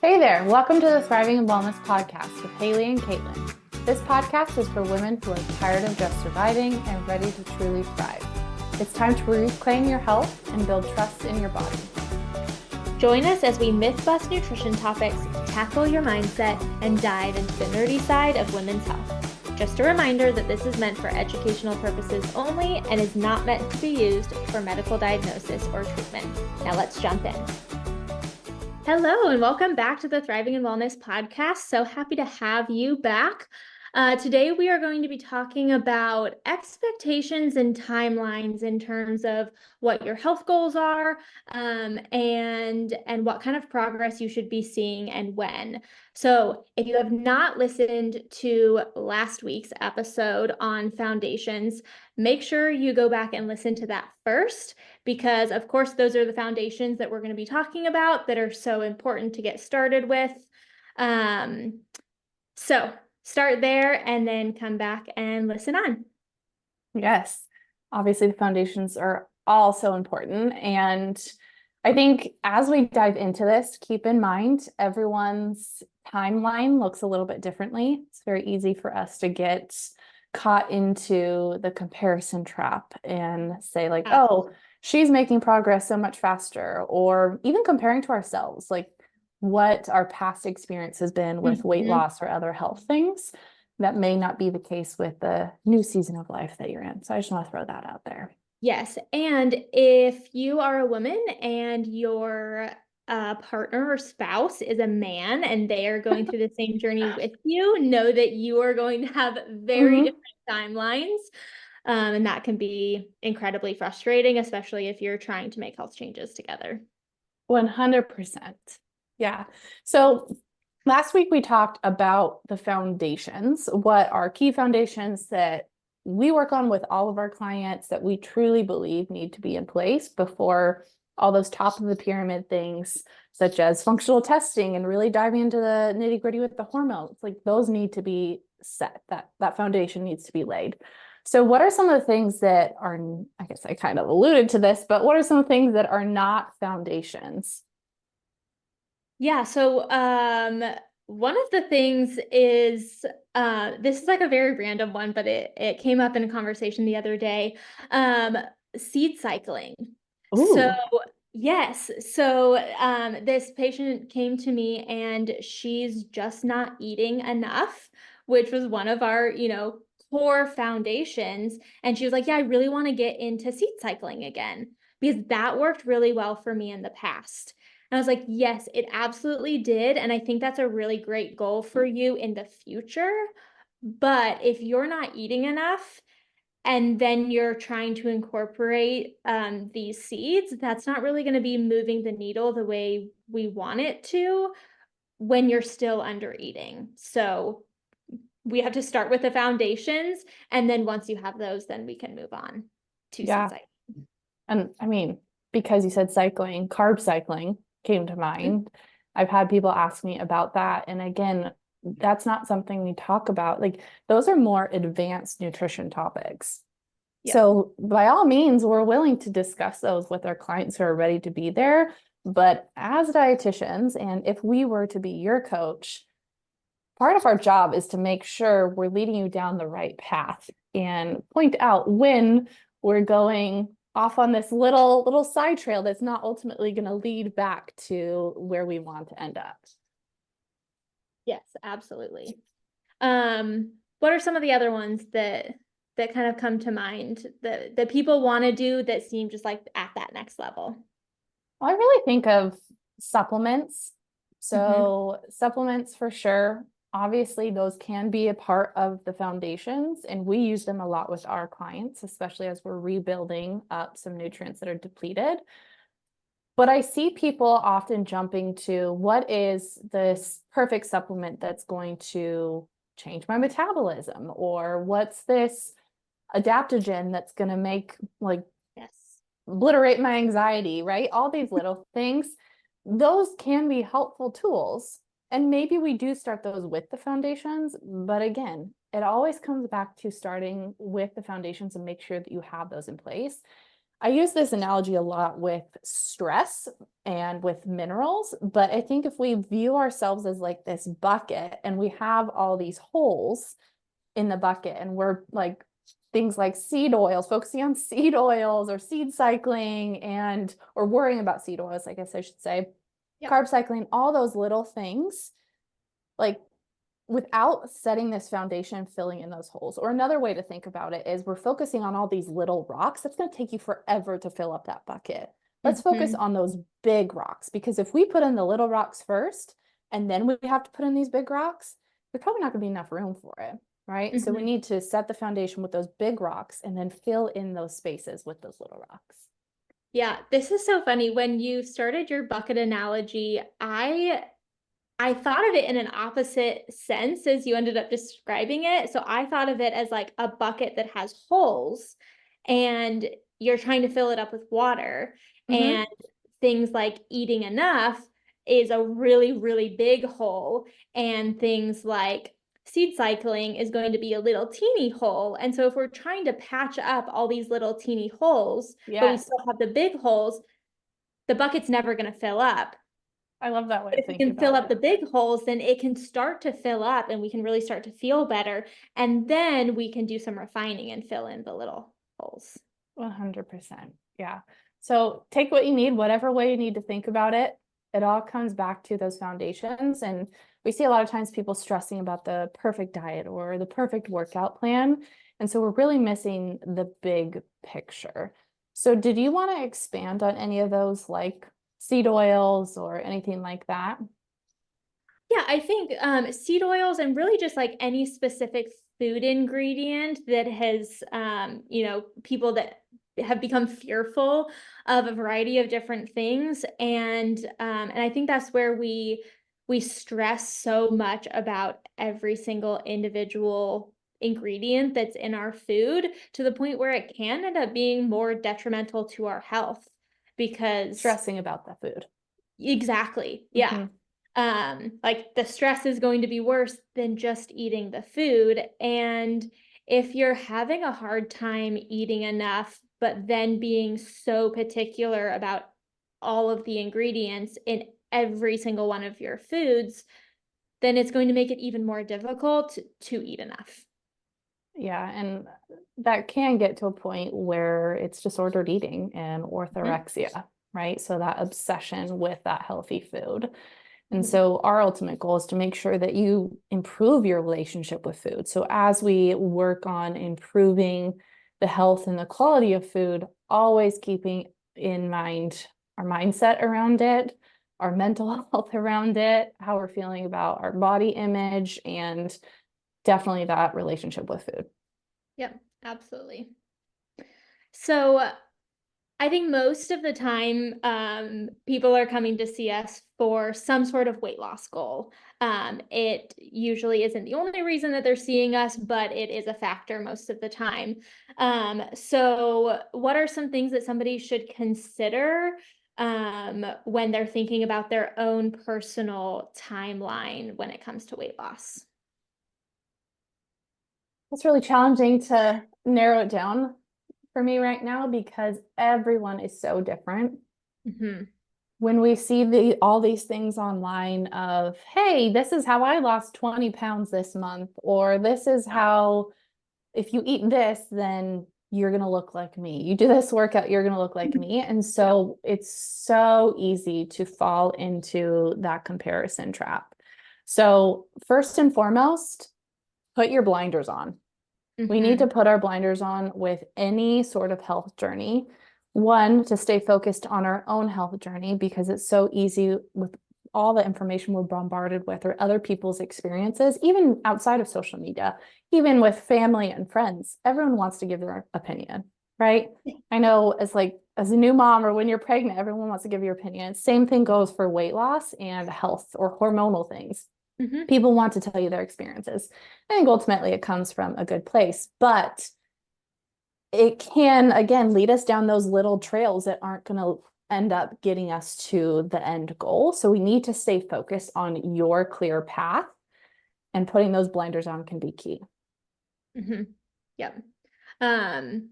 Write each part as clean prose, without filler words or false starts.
Hey there, welcome to the Thriving in Wellness podcast with Haley and Caitlin. This podcast is for women who are tired of just surviving and ready to truly thrive. It's time to reclaim your health and build trust in your body. Join us as we myth-bust nutrition topics, tackle your mindset, and dive into the nerdy side of women's health. Just a reminder that this is meant for educational purposes only and is not meant to be used for medical diagnosis or treatment. Now let's jump in. Hello, and welcome back to the Thriving in Wellness podcast. So happy to have you back. Today, we are going to be talking about expectations and timelines in terms of what your health goals are, and what kind of progress you should be seeing and when. So if you have not listened to last week's episode on foundations, make sure you go back and listen to that first, because of course, those are the foundations that we're going to be talking about that are so important to get started with. So start there and then come back and listen on. Yes, obviously the foundations are all so important. And I think as we dive into this, keep in mind everyone's timeline looks a little bit differently. It's very easy for us to get caught into the comparison trap and say like, oh, she's making progress so much faster, or even comparing to ourselves, like what our past experience has been with weight loss or other health things. That may not be the case with the new season of life that you're in. So I just want to throw that out there. Yes. And if you are a woman and your partner or spouse is a man and they are going through the same journey with you, know that you are going to have very different timelines. And that can be incredibly frustrating, especially if you're trying to make health changes together. 100%. Yeah. So last week we talked about the foundations, what are key foundations that we work on with all of our clients that we truly believe need to be in place before all those top of the pyramid things, such as functional testing and really diving into the nitty gritty with the hormones. Like those need to be set, that foundation needs to be laid. So what are some of the things that are, I guess I kind of alluded to this, but what are some things that are not foundations? Yeah, so one of the things is, this is like a very random one, but it came up in a conversation the other day, seed cycling. Ooh. So yes, so this patient came to me and she's just not eating enough, which was one of our, core foundations. And she was like, yeah, I really want to get into seed cycling again because that worked really well for me in the past. And I was like, yes, it absolutely did. And I think that's a really great goal for you in the future. But if you're not eating enough and then you're trying to incorporate these seeds, that's not really going to be moving the needle the way we want it to when you're still under eating. So we have to start with the foundations. And then once you have those, then we can move on to seed cycling. And I mean, because you said cycling, carb cycling came to mind. I've had people ask me about that. And again, that's not something we talk about. Like those are more advanced nutrition topics. Yep. So by all means, we're willing to discuss those with our clients who are ready to be there. But as dietitians, and if we were to be your coach, part of our job is to make sure we're leading you down the right path and point out when we're going off on this little side trail that's not ultimately going to lead back to where we want to end up. Yes, absolutely. What are some of the other ones that kind of come to mind that people want to do that seem just like at that next level? Well, I really think of supplements. So supplements for sure. Obviously, those can be a part of the foundations, and we use them a lot with our clients, especially as we're rebuilding up some nutrients that are depleted. But I see people often jumping to what is this perfect supplement that's going to change my metabolism, or what's this adaptogen that's going to make obliterate my anxiety, right? All these little things, those can be helpful tools. And maybe we do start those with the foundations, but again, it always comes back to starting with the foundations and make sure that you have those in place. I use this analogy a lot with stress and with minerals, but I think if we view ourselves as like this bucket and we have all these holes in the bucket and we're like things like seed oils, focusing on seed oils or seed cycling and or worrying about seed oils, I guess I should say, Yep. carb cycling, all those little things, like without setting this foundation, filling in those holes. Or another way to think about it is we're focusing on all these little rocks. That's going to take you forever to fill up that bucket. Let's focus on those big rocks, because if we put in the little rocks first and then we have to put in these big rocks, there's probably not going to be enough room for it, right? So we need to set the foundation with those big rocks and then fill in those spaces with those little rocks. Yeah, this is so funny. When you started your bucket analogy, I thought of it in an opposite sense as you ended up describing it. So I thought of it as like a bucket that has holes and you're trying to fill it up with water. And things like eating enough is a really, really big hole. And things like seed cycling is going to be a little teeny hole. And so if we're trying to patch up all these little teeny holes, but we still have the big holes, the bucket's never going to fill up. I love that way But of if we thinking can fill about up the big holes, then it can start to fill up and we can really start to feel better. And then we can do some refining and fill in the little holes. 100%. Yeah. So take what you need, whatever way you need to think about it. It all comes back to those foundations. And we see a lot of times people stressing about the perfect diet or the perfect workout plan. And so we're really missing the big picture. So did you want to expand on any of those, like seed oils or anything like that? Yeah, I think seed oils and really just like any specific food ingredient that has, people that have become fearful of a variety of different things. And I think that's where we stress so much about every single individual ingredient that's in our food to the point where it can end up being more detrimental to our health because Stressing about the food. exactly. Yeah. Like the stress is going to be worse than just eating the food. And if you're having a hard time eating enough, but then being so particular about all of the ingredients in every single one of your foods, then it's going to make it even more difficult to eat enough. Yeah, and that can get to a point where it's disordered eating and orthorexia, right? So that obsession with that healthy food. And so our ultimate goal is to make sure that you improve your relationship with food. So as we work on improving the health and the quality of food, always keeping in mind our mindset around it, our mental health around it, how we're feeling about our body image, and definitely that relationship with food. Yep, absolutely. So I think most of the time, people are coming to see us for some sort of weight loss goal. It usually isn't the only reason that they're seeing us, but it is a factor most of the time. So what are some things that somebody should consider when they're thinking about their own personal timeline when it comes to weight loss? It's really challenging to narrow it down for me right now because everyone is so different. When we see all these things online of, hey, this is how I lost 20 pounds this month, or this is how, if you eat this, then you're going to look like me. You do this workout, you're going to look like me. And so it's so easy to fall into that comparison trap. So first and foremost, put your blinders on. We need to put our blinders on with any sort of health journey. One, to stay focused on our own health journey because it's so easy with all the information we're bombarded with or other people's experiences, even outside of social media, even with family and friends. Everyone wants to give their opinion, right? I know as a new mom or when you're pregnant, everyone wants to give your opinion. Same thing goes for weight loss and health or hormonal things. People want to tell you their experiences. I think ultimately it comes from a good place, but it can, again, lead us down those little trails that aren't going to end up getting us to the end goal. So we need to stay focused on your clear path, and putting those blinders on can be key. Yep. And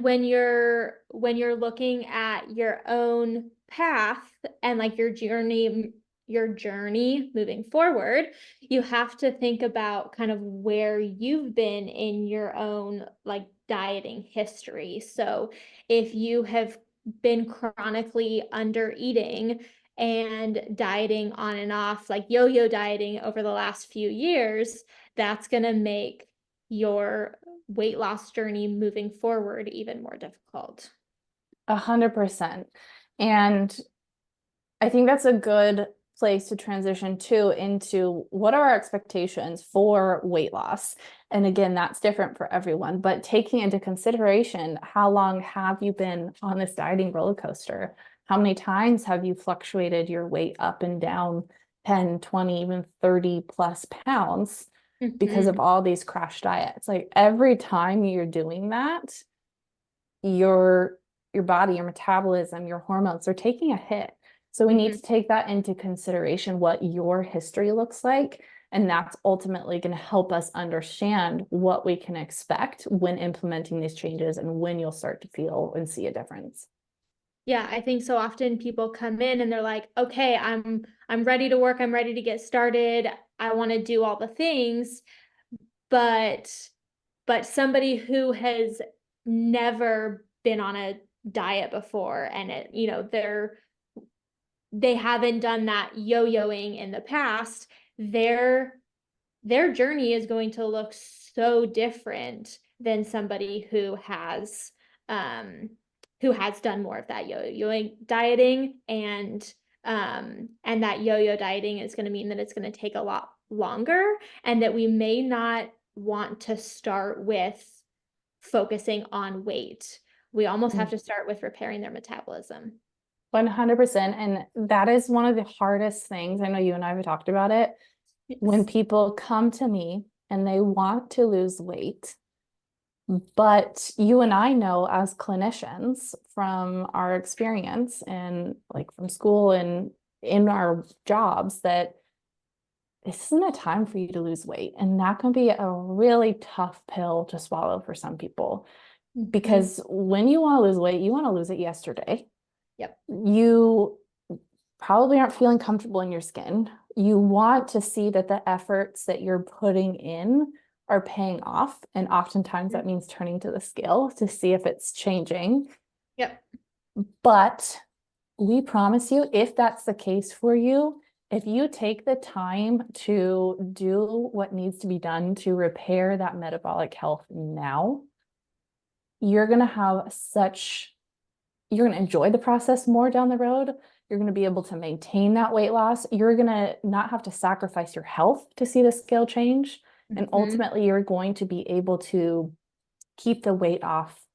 when you're looking at your own path and like your journey moving forward, you have to think about kind of where you've been in your own like dieting history. So if you have been chronically under eating and dieting on and off, like yo-yo dieting over the last few years, that's going to make your weight loss journey moving forward even more difficult. 100%. And I think that's a good place to transition to into what are our expectations for weight loss? And again, that's different for everyone, but taking into consideration, how long have you been on this dieting roller coaster? How many times have you fluctuated your weight up and down 10, 20, even 30 plus pounds because of Mhm. all these crash diets? Like every time you're doing that, your your body, your metabolism, your hormones are taking a hit. So we need Mhm. to take that into consideration, what your history looks like. And that's ultimately going to help us understand what we can expect when implementing these changes and when you'll start to feel and see a difference. Yeah, I think so often people come in and they're like, "Okay, I'm ready to work. I'm ready to get started. I want to do all the things." But somebody who has never been on a diet before and they haven't done that yo-yoing in the past, their their journey is going to look so different than somebody um who has done more of that yo-yoing dieting, and that yo-yo dieting is going to mean that it's going to take a lot longer, and that we may not want to start with focusing on weight. We almost have to start with repairing their metabolism. 100%. And that is one of the hardest things. I know you and I have talked about it. When Yes. people come to me and they want to lose weight, but you and I know as clinicians from our experience and like from school and in our jobs that this isn't a time for you to lose weight. And that can be a really tough pill to swallow for some people Mhm. because when you want to lose weight, you want to lose it yesterday. Yep. You probably aren't feeling comfortable in your skin. You want to see that the efforts that you're putting in are paying off. And oftentimes that means turning to the scale to see if it's changing. Yep. But we promise you, if that's the case for you, if you take the time to do what needs to be done to repair that metabolic health now, you're going to have such you're going to enjoy the process more down the road. You're going to be able to maintain that weight loss. You're going to not have to sacrifice your health to see the scale change. And Mhm. ultimately, you're going to be able to keep the weight off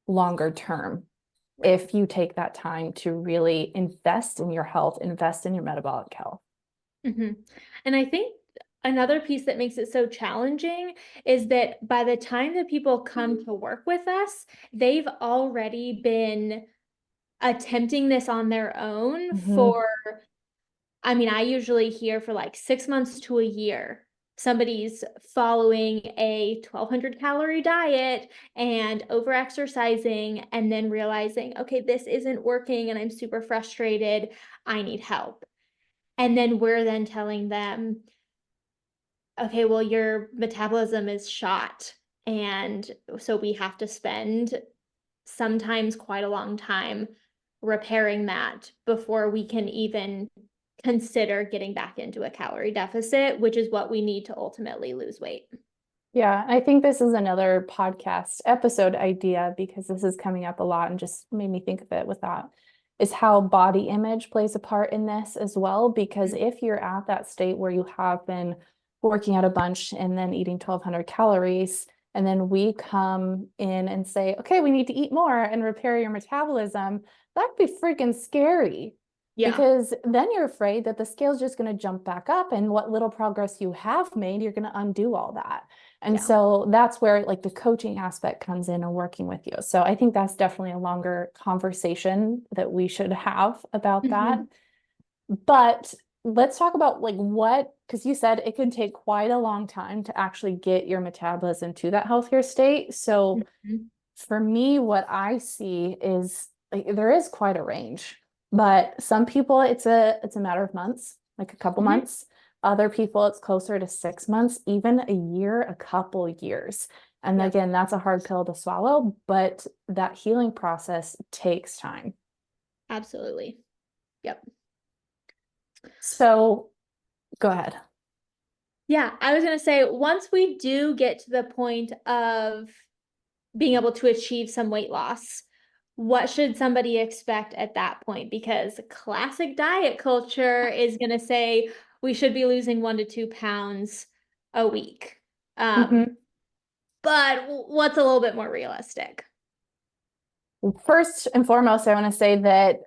longer term Right. if you take that time to really invest in your health, invest in your metabolic health. Mhm. And I think another piece that makes it so challenging is that by the time that people come to work with us, they've already been attempting this on their own Mhm. for, I mean, I usually hear for like 6 months to a year. Somebody's following a 1,200 calorie diet and over exercising, and then realizing, okay, this isn't working and I'm super frustrated. I need help. And then we're then telling them, okay, well, your metabolism is shot. And so we have to spend sometimes quite a long time repairing that before we can even consider getting back into a calorie deficit, which is what we need to ultimately lose weight. Yeah, I think this is another podcast episode idea because this is coming up a lot and just made me think of it with that is how body image plays a part in this as well. Because if you're at that state where you have been working out a bunch and then eating 1,200 calories, and then we come in and say, okay, we need to eat more and repair your metabolism, that'd be freaking scary Yeah. because then you're afraid that the scale's just going to jump back up and what little progress you have made, you're going to undo all that. And Yeah. so that's where like the coaching aspect comes in and working with you. So I think that's definitely a longer conversation that we should have about that. Mhm. But let's talk about like what, because you said it can take quite a long time to actually get your metabolism to that healthier state. So Mhm. for me, what I see is like there is quite a range, but some people it's a matter of months, like a couple Mhm. months. Other people it's closer to 6 months, even a year, a couple years. And Yep, again, that's a hard pill to swallow, but that healing process takes time. absolutely. Yep. So go ahead. Yeah, I was gonna say, once we do get to the point of being able to achieve some weight loss, what should somebody expect at that point? Because classic diet culture is gonna say we should be losing 1 to 2 pounds a week. Um, Mhm. but what's a little bit more realistic? First and foremost, I want to say that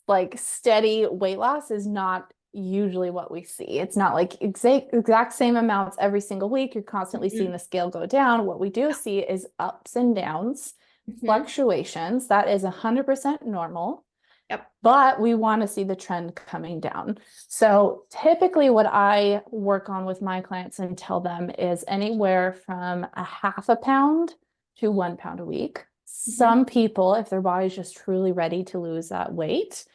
like steady weight loss is not usually what we see. It's not like exact same amounts every single week. You're constantly seeing Mhm. the scale go down. What we do see is ups and downs, Mhm. fluctuations. That is 100% normal, Yep. but we want to see the trend coming down. So typically what I work on with my clients and tell them is anywhere from a half a pound to 1 pound a week. Mhm. Some people, if their body's just truly ready to lose that weight,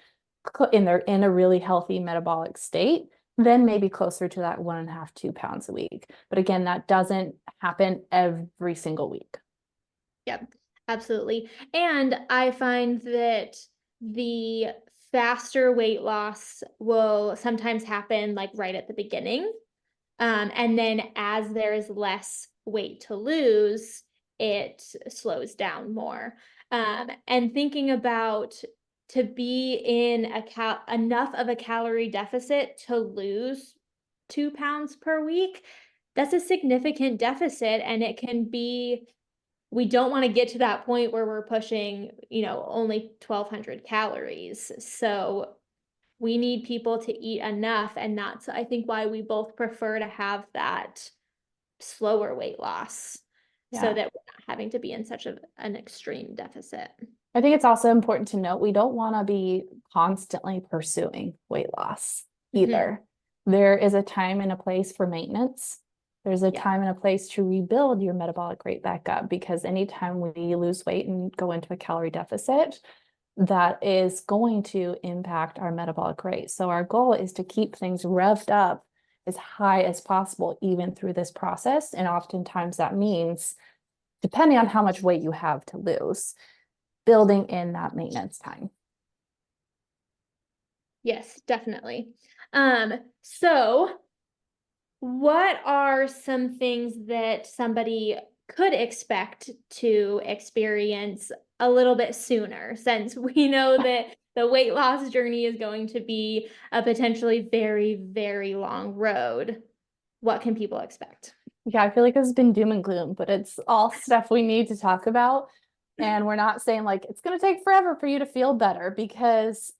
they're in a really healthy metabolic state, then maybe closer to that 1.5, 2 pounds a week. But again, that doesn't happen every single week. Yep, absolutely. And I find that the faster weight loss will sometimes happen like right at the beginning. And then as there is less weight to lose, it slows down more. And thinking about to be in enough of a calorie deficit to lose 2 pounds per week, that's a significant deficit, and it can be, we don't want to get to that point where we're pushing, only 1,200 calories. So we need people to eat enough. And that's, I think, why we both prefer to have that slower weight loss so Yeah. that we're not having to be in such an extreme deficit. I think it's also important to note we don't want to be constantly pursuing weight loss Mhm. either. There is a time and a place for maintenance. There's a Yep. time and a place to rebuild your metabolic rate back up because anytime we lose weight and go into a calorie deficit, that is going to impact our metabolic rate. So our goal is to keep things revved up as high as possible, even through this process. And oftentimes that means, depending on how much weight you have to lose, building in that maintenance time. Yes, definitely. So what are some things that somebody could expect to experience a little bit sooner, since we know that the weight loss journey is going to be a potentially very, very long road? What can people expect? Yeah, I feel like this has been doom and gloom, but it's all stuff we need to talk about. And we're not saying like it's going to take forever for you to feel better because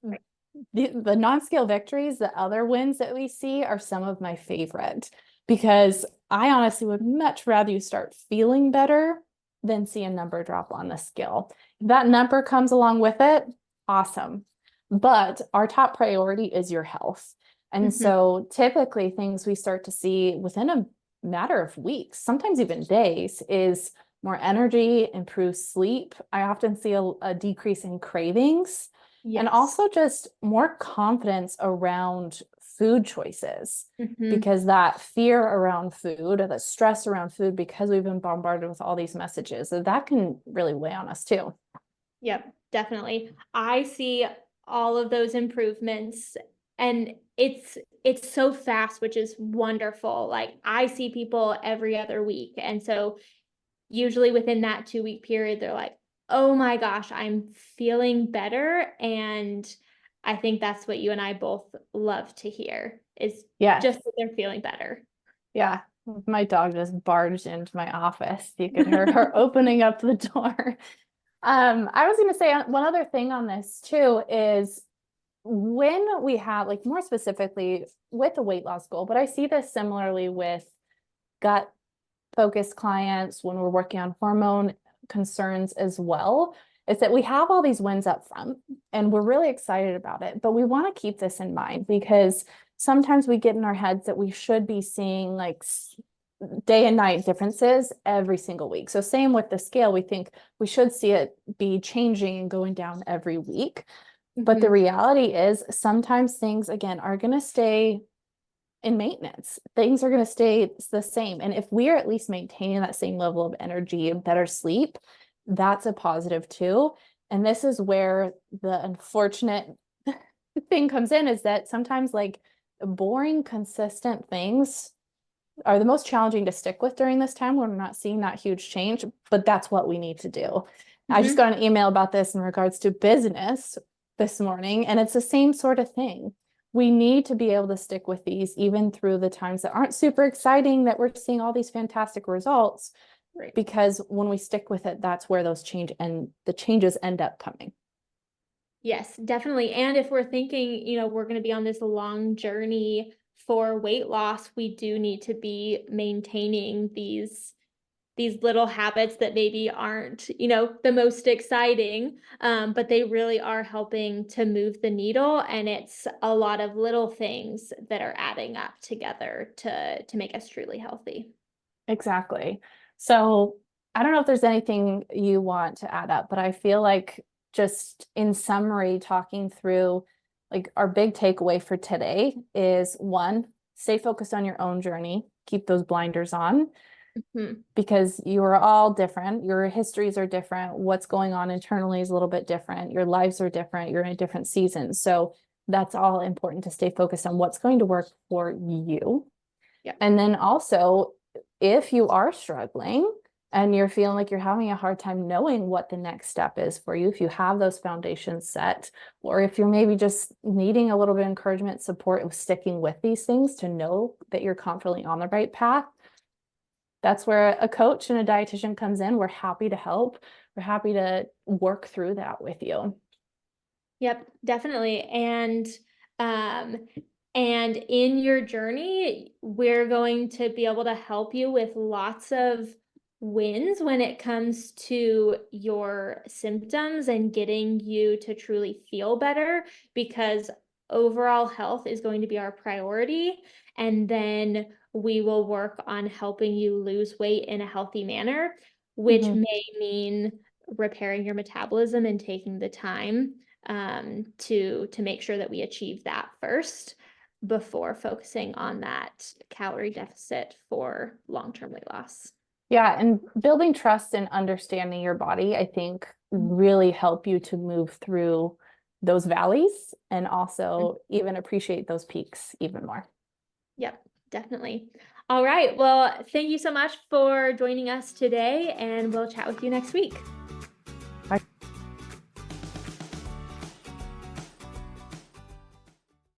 the non-scale victories, the other wins that we see are some of my favorite because I honestly would much rather you start feeling better than see a number drop on the scale. If that number comes along with it, awesome. But our top priority is your health. And Mhm. so typically things we start to see within a matter of weeks, sometimes even days, is more energy, improved sleep. I often see a decrease in cravings and Yes. also just more confidence around food choices Mhm. because that fear around food or the stress around food, because we've been bombarded with all these messages, that can really weigh on us too. Yep, definitely. I see all of those improvements, and it's so fast, which is wonderful. Like, I see people every other week, and so usually within that 2-week period, they're like, "Oh my gosh, I'm feeling better." And I think that's what you and I both love to hear, is just Yes. that they're feeling better. Yeah. My dog just barged into my office. You could hear her opening up the door. I was going to say one other thing on this too is when we have, like, more specifically with the weight loss goal, but I see this similarly with gut focused clients when we're working on hormone concerns as well, is that we have all these wins up front and we're really excited about it. But we want to keep this in mind because sometimes we get in our heads that we should be seeing like day and night differences every single week. So same with the scale, we think we should see it be changing and going down every week. But the reality is sometimes things, again, are going to stay in maintenance. Things are going to stay the same. And if we are at least maintaining that same level of energy and better sleep, that's a positive too. And this is where the unfortunate thing comes in, is that sometimes like boring, consistent things are the most challenging to stick with during this time when we're not seeing that huge change, but that's what we need to do. I just got an email about this in regards to business this morning, and it's the same sort of thing. We need to be able to stick with these even through the times that aren't super exciting, that we're seeing all these fantastic results, Right. because when we stick with it, that's where those the changes end up coming. Yes, definitely. And if we're thinking, we're going to be on this long journey for weight loss, we do need to be maintaining these little habits that maybe aren't, the most exciting, but they really are helping to move the needle. And it's a lot of little things that are adding up together to make us truly healthy. Exactly. So I don't know if there's anything you want to add up, but I feel like just in summary, talking through like our big takeaway for today is one, stay focused on your own journey, keep those blinders on, because you are all different. Your histories are different. What's going on internally is a little bit different. Your lives are different. You're in a different season. So that's all important to stay focused on what's going to work for you. Yeah. And then also, if you are struggling and you're feeling like you're having a hard time knowing what the next step is for you, if you have those foundations set, or if you're maybe just needing a little bit of encouragement, support with sticking with these things to know that you're confidently on the right path, that's where a coach and a dietitian comes in. We're happy to help. We're happy to work through that with you. Yep, definitely. And in your journey, we're going to be able to help you with lots of wins when it comes to your symptoms and getting you to truly feel better, because overall health is going to be our priority. And then we will work on helping you lose weight in a healthy manner, which may mean repairing your metabolism and taking the time to make sure that we achieve that first before focusing on that calorie deficit for long-term weight loss. Yeah, and building trust and understanding your body, I think, really help you to move through those valleys and also even appreciate those peaks even more. Yep, definitely. All right. Well, thank you so much for joining us today, and we'll chat with you next week.